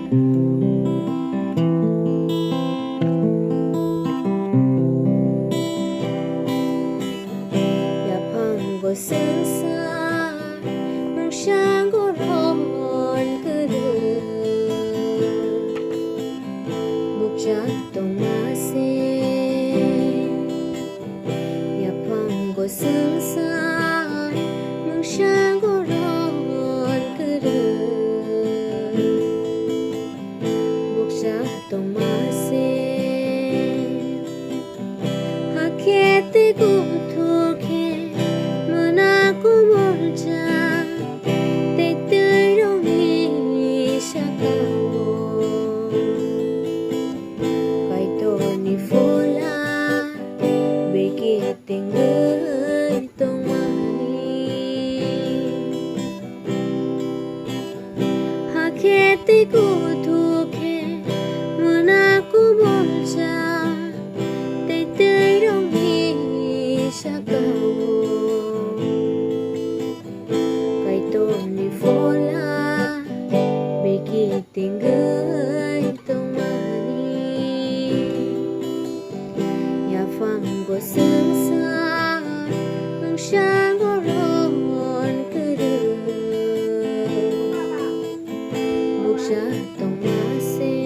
Go sensa nang siyang goron kuru bukjat tomase yapang go sensa nang siyang goron kuru bukjat tomase hakete guthurke Tinggal tomani hakete ko thuke manaku bolja tei rongi sakao kai to ni fola beki tinggal tomani ya fango sensa siyang goron kuru bukjat tomase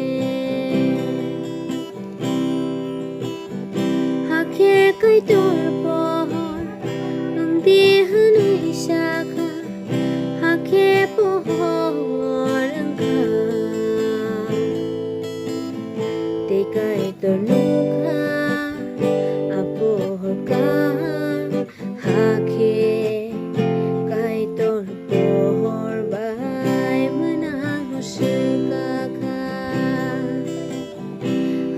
hake kai torpon nang di hanui saka hake pohor angka te kai tornuka apohor ka hake kai tor pohor bai menang sukaka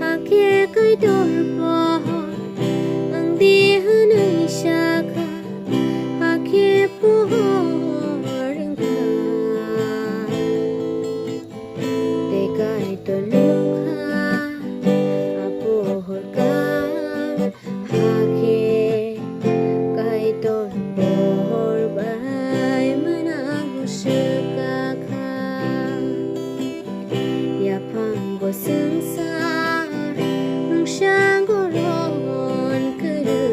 hake kai tor pohor ang di hanai saka hake pohor engka te kai tor luka apohor ka hake pohor bai menang sukaka yapang go sensa nang siyang goron kuru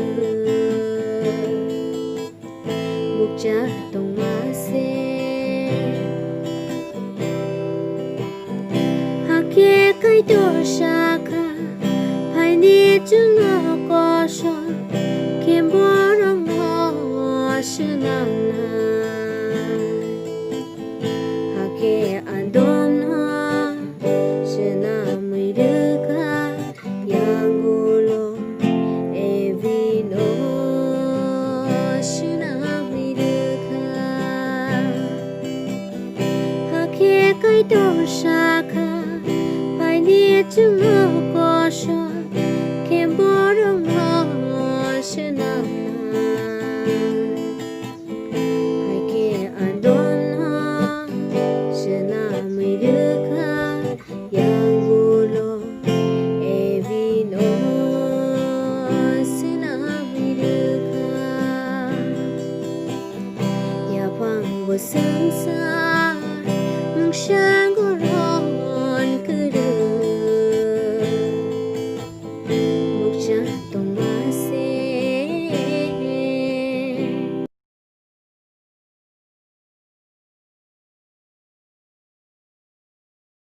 bukjat tomase hake kai tor saka hai ni chung ko so kemborong Shenana hake adona shena mirka yangulo evino shena mirka hake kai doshaka pai ni chumo kosho kemborong shena